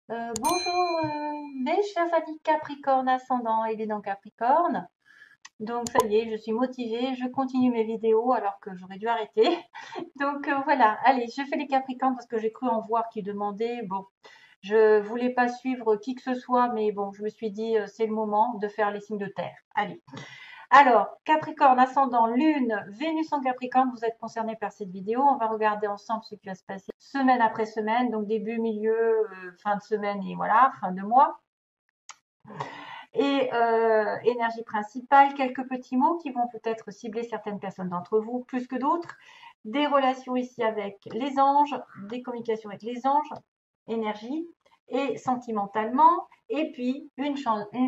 Bonjour mes chers amis Capricorne ascendant et les dents Capricorne. Donc ça y est, je suis motivée, je continue mes vidéos alors que j'aurais dû arrêter. Donc voilà, allez, je fais les Capricornes parce que j'ai cru en voir qui demandaient. Bon, je voulais pas suivre qui que ce soit, mais bon, je me suis dit c'est le moment de faire les signes de terre. Allez. Alors, Capricorne, ascendant, Lune, Vénus en Capricorne, vous êtes concerné par cette vidéo. On va regarder ensemble ce qui va se passer semaine après semaine, donc début, milieu, fin de semaine et voilà, fin de mois. Et énergie principale, quelques petits mots qui vont peut-être cibler certaines personnes d'entre vous plus que d'autres. Des relations ici avec les anges, des communications avec les anges, énergie et sentimentalement. Et puis une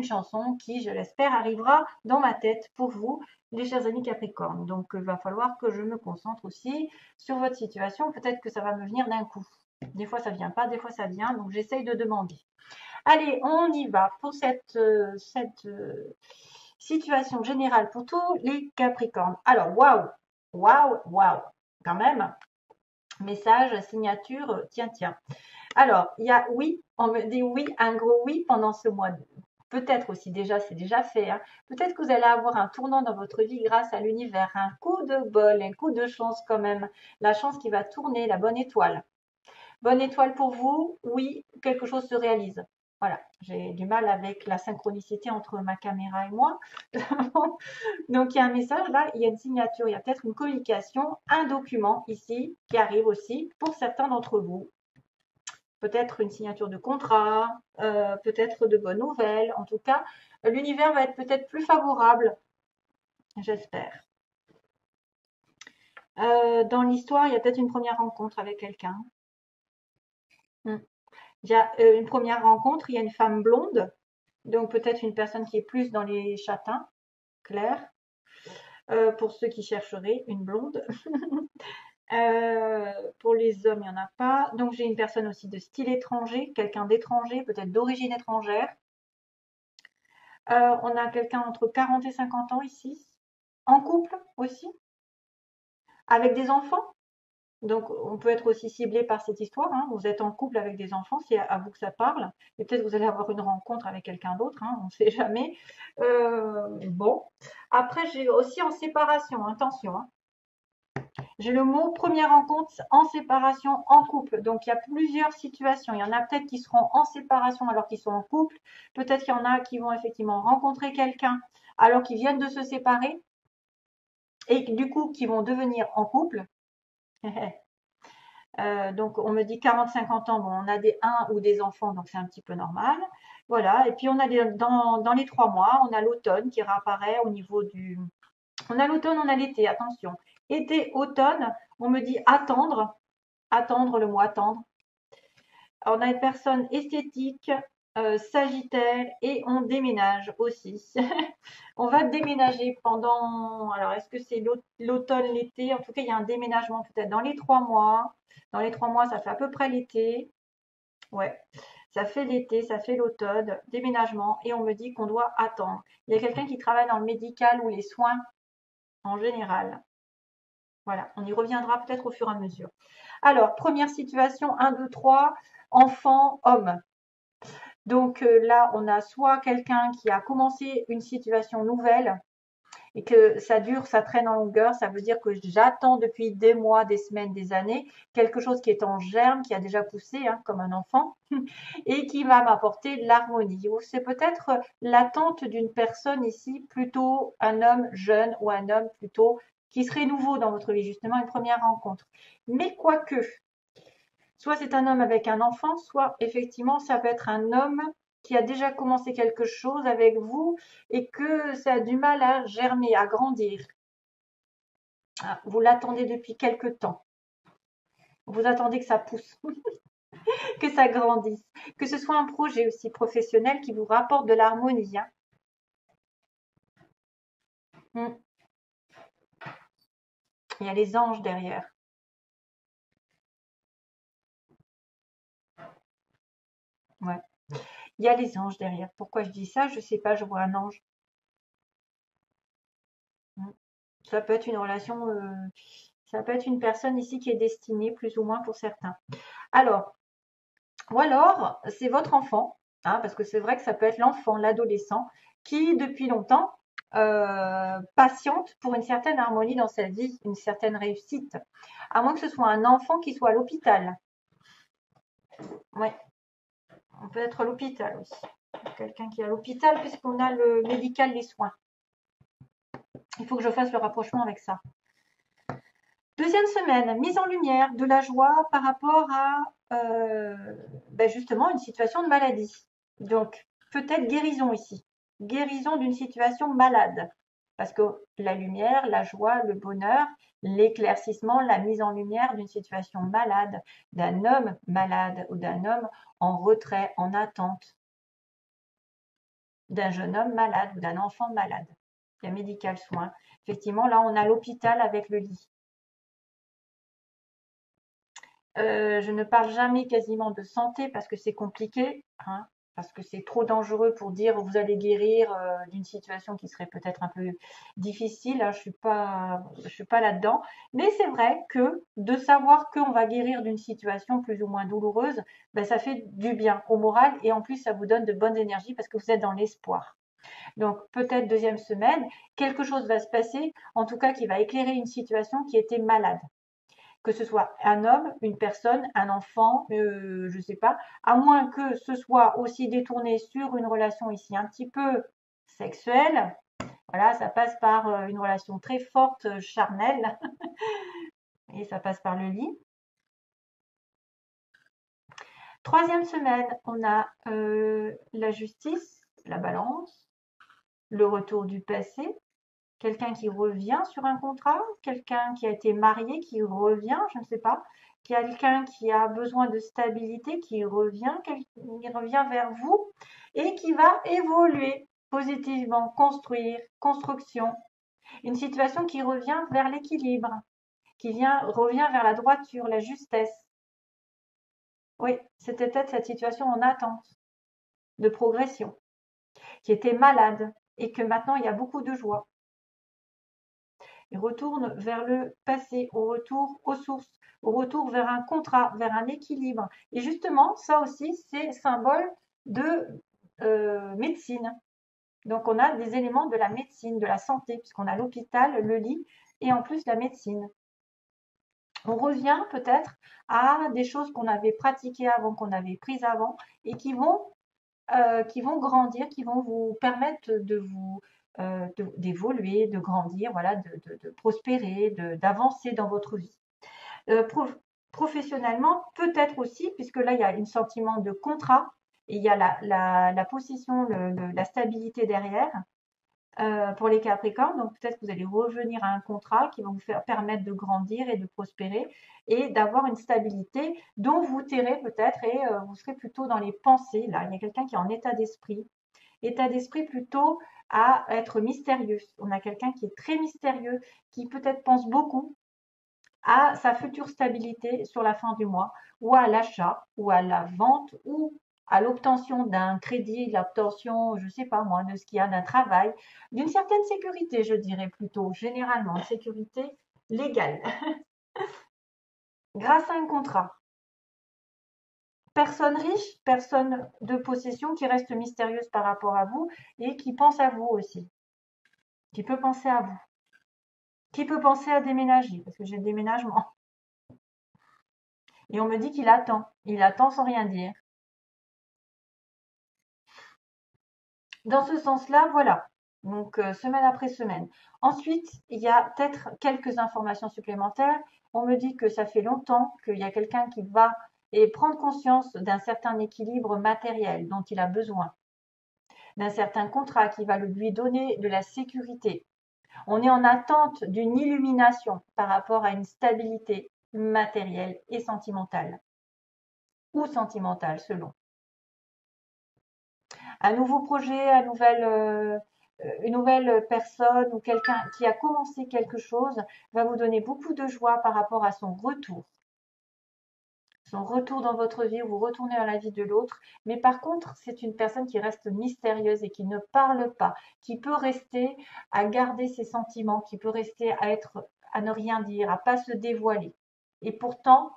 chanson qui, je l'espère, arrivera dans ma tête pour vous, les chers amis Capricorne. Donc il va falloir que je me concentre aussi sur votre situation. Peut-être que ça va me venir d'un coup. Des fois ça vient pas, des fois ça vient. Donc j'essaye de demander. Allez, on y va pour cette situation générale pour tous les Capricornes. Alors, waouh, waouh, waouh, quand même. Message, signature, tiens, tiens. Alors, il y a oui, on me dit oui, un gros oui pendant ce mois. Peut-être aussi déjà, c'est déjà fait. Hein. Peut-être que vous allez avoir un tournant dans votre vie grâce à l'univers, un coup de bol, un coup de chance quand même. La chance qui va tourner, la bonne étoile. Bonne étoile pour vous, oui, quelque chose se réalise. Voilà, j'ai du mal avec la synchronicité entre ma caméra et moi. Donc il y a un message là, il y a une signature, il y a peut-être une communication, un document ici qui arrive aussi pour certains d'entre vous. Peut-être une signature de contrat, peut-être de bonnes nouvelles. En tout cas, l'univers va être peut-être plus favorable, j'espère. Dans l'histoire, il y a peut-être une première rencontre avec quelqu'un. Hmm. Il y a une première rencontre, il y a une femme blonde, donc peut-être une personne qui est plus dans les châtains clairs, pour ceux qui chercheraient une blonde. Pour les hommes, il n'y en a pas. Donc j'ai une personne aussi de style étranger, quelqu'un d'étranger, peut-être d'origine étrangère. On a quelqu'un entre 40 et 50 ans ici, en couple aussi, avec des enfants. Donc, on peut être aussi ciblé par cette histoire. Hein. Vous êtes en couple avec des enfants, c'est à vous que ça parle. Et peut-être vous allez avoir une rencontre avec quelqu'un d'autre, hein, on ne sait jamais. Bon. Après, j'ai aussi en séparation, attention. Hein. J'ai le mot première rencontre en séparation, en couple. Donc, il y a plusieurs situations. Il y en a peut-être qui seront en séparation alors qu'ils sont en couple. Peut-être qu'il y en a qui vont effectivement rencontrer quelqu'un alors qu'ils viennent de se séparer et du coup qui vont devenir en couple. Donc on me dit 40-50 ans, bon, on a des 1 ou des enfants, donc c'est un petit peu normal. Voilà, et puis on a dans les 3 mois, on a l'automne qui réapparaît au niveau du... On a l'automne, on a l'été, attention. Été, automne, on me dit attendre, attendre le mot attendre. On a une personne esthétique, Sagittaire, et on déménage aussi. On va déménager pendant, alors est-ce que c'est l'automne, l'été? En tout cas, il y a un déménagement peut-être dans les 3 mois. Dans les 3 mois, ça fait à peu près l'été. Ouais, ça fait l'été, ça fait l'automne, déménagement, et on me dit qu'on doit attendre. Il y a quelqu'un qui travaille dans le médical ou les soins en général. Voilà, on y reviendra peut-être au fur et à mesure. Alors, première situation, 1, 2, 3, enfant, homme. Donc là, on a soit quelqu'un qui a commencé une situation nouvelle et que ça dure, ça traîne en longueur, ça veut dire que j'attends depuis des mois, des semaines, des années, quelque chose qui est en germe, qui a déjà poussé, hein, comme un enfant, et qui va m'apporter l'harmonie. Ou c'est peut-être l'attente d'une personne ici, plutôt un homme jeune ou un homme plutôt qui serait nouveau dans votre vie, justement une première rencontre. Mais quoique, soit c'est un homme avec un enfant, soit effectivement ça peut être un homme qui a déjà commencé quelque chose avec vous et que ça a du mal à germer, à grandir. Ah, vous l'attendez depuis quelque temps. Vous attendez que ça pousse, que ça grandisse, que ce soit un projet aussi professionnel qui vous rapporte de l'harmonie. Hein. Mm. Il y a les anges derrière. Ouais. Il y a les anges derrière. Pourquoi je dis ça? Je sais pas, je vois un ange. Mm. Ça peut être une relation, ça peut être une personne ici qui est destinée, plus ou moins pour certains. Alors, Ou alors, c'est votre enfant, hein, parce que c'est vrai que ça peut être l'enfant, l'adolescent, qui depuis longtemps patiente pour une certaine harmonie dans sa vie, une certaine réussite. À moins que ce soit un enfant qui soit à l'hôpital. Oui, on peut être à l'hôpital aussi. Quelqu'un qui est à l'hôpital puisqu'on a le médical, les soins. Il faut que je fasse le rapprochement avec ça. Deuxième semaine, mise en lumière de la joie par rapport à justement une situation de maladie. Donc, peut-être guérison ici. Guérison d'une situation malade. Parce que la lumière, la joie, le bonheur, l'éclaircissement, la mise en lumière d'une situation malade, d'un homme malade ou d'un homme en retrait, en attente, d'un jeune homme malade ou d'un enfant malade. Il y a médical soin. Effectivement, là, on a l'hôpital avec le lit. Je ne parle jamais quasiment de santé parce que c'est compliqué, hein, parce que c'est trop dangereux pour dire vous allez guérir d'une situation qui serait peut-être un peu difficile. Hein, je suis pas là-dedans. Mais c'est vrai que de savoir qu'on va guérir d'une situation plus ou moins douloureuse, ben, ça fait du bien au moral et en plus ça vous donne de bonnes énergies parce que vous êtes dans l'espoir. Donc peut-être deuxième semaine, quelque chose va se passer, en tout cas qui va éclairer une situation qui était malade, que ce soit un homme, une personne, un enfant, je ne sais pas, à moins que ce soit aussi détourné sur une relation ici un petit peu sexuelle. Voilà, ça passe par une relation très forte, charnelle, et ça passe par le lit. Troisième semaine, on a la justice, la balance, le retour du passé, quelqu'un qui revient sur un contrat, quelqu'un qui a été marié, qui revient, je ne sais pas, quelqu'un qui a besoin de stabilité, qui revient vers vous et qui va évoluer positivement, construire, construction. Une situation qui revient vers l'équilibre, revient vers la droiture, la justesse. Oui, c'était peut-être cette situation en attente de progression, qui était malade et que maintenant il y a beaucoup de joie. Il retourne vers le passé, au retour aux sources, au retour vers un contrat, vers un équilibre. Et justement, ça aussi, c'est symbole de médecine. Donc, on a des éléments de la médecine, de la santé, puisqu'on a l'hôpital, le lit et en plus la médecine. On revient peut-être à des choses qu'on avait pratiquées avant, qu'on avait prises avant et qui vont grandir, qui vont vous permettre d'évoluer, de grandir, voilà, de prospérer, d'avancer dans votre vie. Professionnellement, peut-être aussi, puisque là, il y a un sentiment de contrat et il y a la possession, la stabilité derrière. Pour les Capricornes, donc peut-être que vous allez revenir à un contrat qui va vous permettre de grandir et de prospérer et d'avoir une stabilité dont vous tairez peut-être et vous serez plutôt dans les pensées. Là, il y a quelqu'un qui est en état d'esprit plutôt à être mystérieux. On a quelqu'un qui est très mystérieux, qui peut-être pense beaucoup à sa future stabilité sur la fin du mois, ou à l'achat, ou à la vente, ou à l'obtention d'un crédit, l'obtention, je ne sais pas moi, de ce qu'il y a d'un travail, d'une certaine sécurité, je dirais plutôt, généralement, sécurité légale, grâce à un contrat. Personne riche, personne de possession qui reste mystérieuse par rapport à vous et qui pense à vous aussi, qui peut penser à vous, qui peut penser à déménager, parce que j'ai le déménagement. Et on me dit qu'il attend. Il attend sans rien dire. Dans ce sens-là, voilà. Donc, semaine après semaine. Ensuite, il y a peut-être quelques informations supplémentaires. On me dit que ça fait longtemps qu'il y a quelqu'un qui va prendre conscience d'un certain équilibre matériel dont il a besoin, d'un certain contrat qui va lui donner de la sécurité. On est en attente d'une illumination par rapport à une stabilité matérielle et sentimentale, ou sentimentale selon. Un nouveau projet, une nouvelle personne ou quelqu'un qui a commencé quelque chose va vous donner beaucoup de joie par rapport à son retour. Son retour dans votre vie, vous retournez dans la vie de l'autre. Mais par contre, c'est une personne qui reste mystérieuse et qui ne parle pas, qui peut rester à garder ses sentiments, qui peut rester à ne rien dire, à pas se dévoiler. Et pourtant,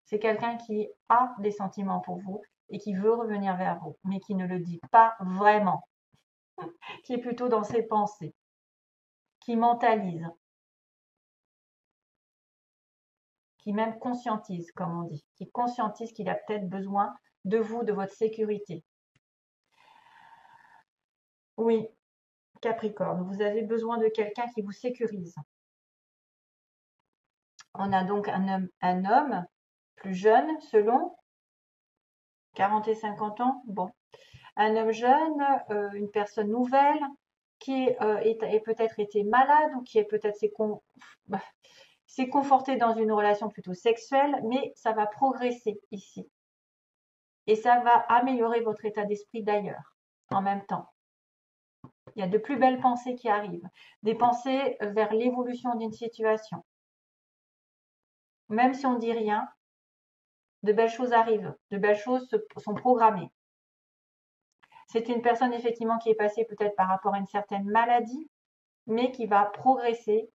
C'est quelqu'un qui a des sentiments pour vous et qui veut revenir vers vous, mais qui ne le dit pas vraiment, qui est plutôt dans ses pensées, qui mentalise, qui même conscientise, comme on dit, qui conscientise qu'il a peut-être besoin de vous, de votre sécurité. Oui, Capricorne, vous avez besoin de quelqu'un qui vous sécurise. On a donc un homme plus jeune, selon 40 et 50 ans. Bon, un homme jeune, une personne nouvelle qui est peut-être été malade ou qui est peut-être s'est conforté dans une relation plutôt sexuelle, mais ça va progresser ici. Et ça va améliorer votre état d'esprit d'ailleurs, en même temps. Il y a de plus belles pensées qui arrivent, des pensées vers l'évolution d'une situation. Même si on ne dit rien, de belles choses arrivent, de belles choses sont programmées. C'est une personne effectivement qui est passée peut-être par rapport à une certaine maladie, mais qui va progresser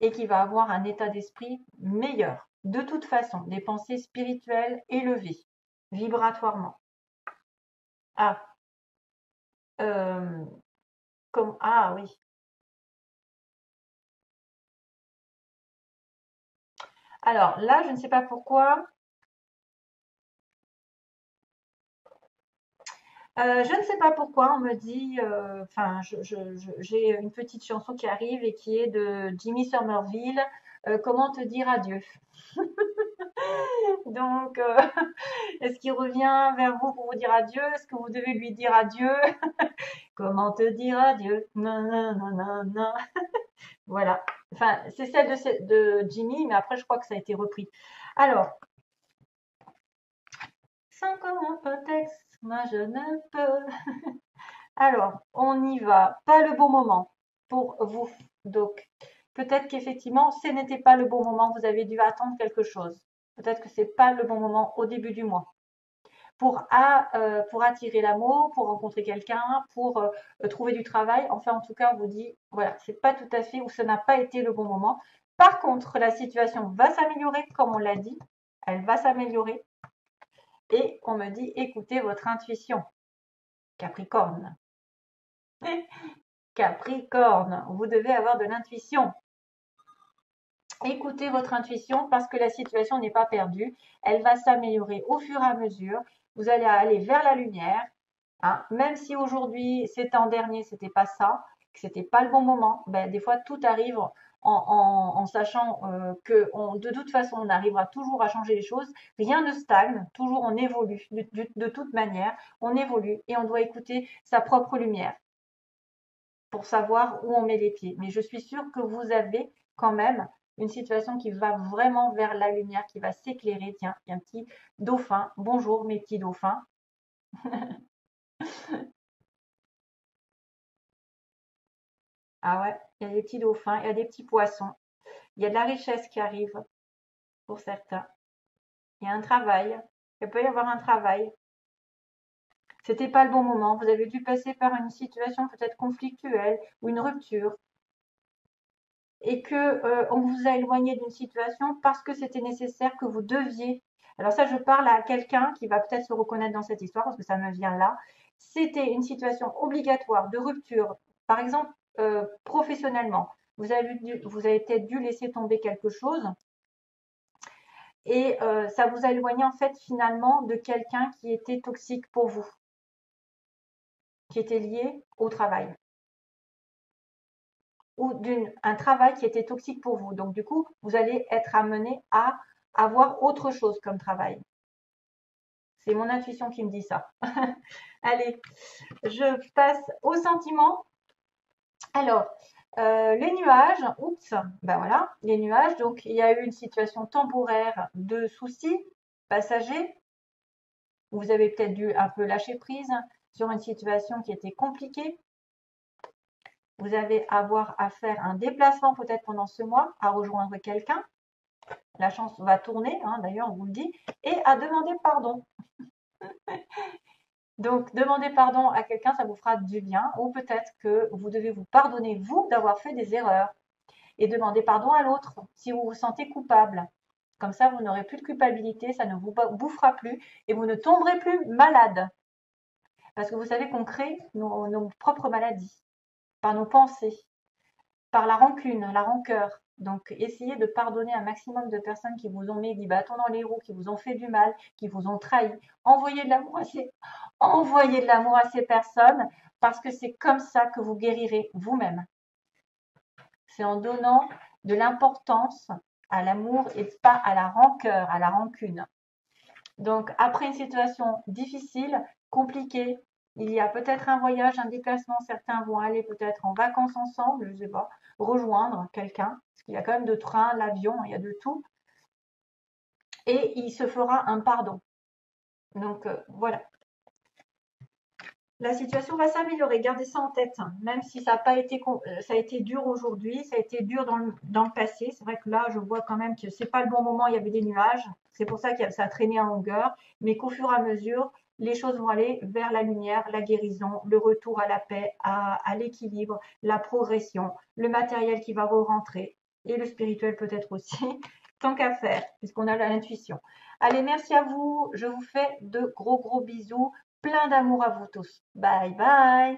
et qui va avoir un état d'esprit meilleur. De toute façon, des pensées spirituelles élevées, vibratoirement. Ah, ah oui. Alors là, je ne sais pas pourquoi. Je ne sais pas pourquoi on me dit, enfin, j'ai une petite chanson qui arrive et qui est de Jimmy Somerville, Comment te dire adieu. Donc, est-ce qu'il revient vers vous pour vous dire adieu? Est-ce que vous devez lui dire adieu? Comment te dire adieu? Non, non, non, non, non. Voilà. Enfin, c'est celle de Jimmy, mais après, je crois que ça a été repris. Alors, sans comme un texte, moi je ne peux. Alors, on y va. Pas le bon moment pour vous. Donc, peut-être qu'effectivement, ce n'était pas le bon moment. Vous avez dû attendre quelque chose. Peut-être que c'est pas le bon moment au début du mois. Pour attirer l'amour, pour rencontrer quelqu'un, pour trouver du travail. Enfin, en tout cas, on vous dit, voilà, c'est pas tout à fait ou ça n'a pas été le bon moment. Par contre, la situation va s'améliorer, comme on l'a dit. Elle va s'améliorer. Et on me dit, écoutez votre intuition. Capricorne. Capricorne, vous devez avoir de l'intuition. Écoutez votre intuition parce que la situation n'est pas perdue. Elle va s'améliorer au fur et à mesure. Vous allez aller vers la lumière. Hein. Même si aujourd'hui, c'était en dernier, c'était pas ça, que c'était pas le bon moment, ben, des fois tout arrive en sachant que de toute façon, on arrivera toujours à changer les choses. Rien ne stagne, toujours on évolue. De toute manière, on évolue et on doit écouter sa propre lumière pour savoir où on met les pieds. Mais je suis sûre que vous avez quand même une situation qui va vraiment vers la lumière, qui va s'éclairer. Tiens, il y a un petit dauphin. Bonjour mes petits dauphins. Ah ouais, il y a des petits dauphins, il y a des petits poissons. Il y a de la richesse qui arrive pour certains. Il y a un travail. Il peut y avoir un travail. C'était pas le bon moment. Vous avez dû passer par une situation peut-être conflictuelle ou une rupture et que on vous a éloigné d'une situation parce que c'était nécessaire que vous deviez. Alors ça, je parle à quelqu'un qui va peut-être se reconnaître dans cette histoire parce que ça me vient là. C'était une situation obligatoire de rupture, par exemple professionnellement. Vous avez peut-être dû laisser tomber quelque chose et ça vous a éloigné en fait finalement de quelqu'un qui était toxique pour vous, qui était lié au travail ou d'un travail qui était toxique pour vous. Donc, du coup, vous allez être amené à avoir autre chose comme travail. C'est mon intuition qui me dit ça. Allez, je passe aux sentiments. Alors, les nuages, oups, ben voilà, les nuages. Donc, il y a eu une situation temporaire de soucis passagers. Vous avez peut-être dû un peu lâcher prise sur une situation qui était compliquée. Vous allez avoir à faire un déplacement peut-être pendant ce mois, à rejoindre quelqu'un. La chance va tourner, hein, d'ailleurs on vous le dit, et à demander pardon. Donc demander pardon à quelqu'un, ça vous fera du bien, ou peut-être que vous devez vous pardonner, vous, d'avoir fait des erreurs, et demander pardon à l'autre si vous vous sentez coupable. Comme ça, vous n'aurez plus de culpabilité, ça ne vous bouffera plus et vous ne tomberez plus malade. Parce que vous savez qu'on crée nos propres maladies par nos pensées, par la rancune, la rancœur. Donc, essayez de pardonner un maximum de personnes qui vous ont mis des bâtons dans les roues, qui vous ont fait du mal, qui vous ont trahi. Envoyez de l'amour envoyez de l'amour à ces personnes parce que c'est comme ça que vous guérirez vous-même. C'est en donnant de l'importance à l'amour et pas à la rancœur, à la rancune. Donc, après une situation difficile, compliquée, il y a peut-être un voyage, un déplacement, certains vont aller peut-être en vacances ensemble, je ne sais pas, rejoindre quelqu'un, parce qu'il y a quand même de train, l'avion, il y a de tout, et il se fera un pardon. Donc, voilà. La situation va s'améliorer, gardez ça en tête, même si ça n'a pas été, ça a été dur aujourd'hui, ça a été dur dans le passé. C'est vrai que là, je vois quand même que c'est pas le bon moment, il y avait des nuages, c'est pour ça que ça a traîné en longueur, mais qu'au fur et à mesure, les choses vont aller vers la lumière, la guérison, le retour à la paix, à l'équilibre, la progression, le matériel qui va re-rentrer et le spirituel peut-être aussi, tant qu'à faire, puisqu'on a l'intuition. Allez, merci à vous, je vous fais de gros bisous. Plein d'amour à vous tous. Bye bye.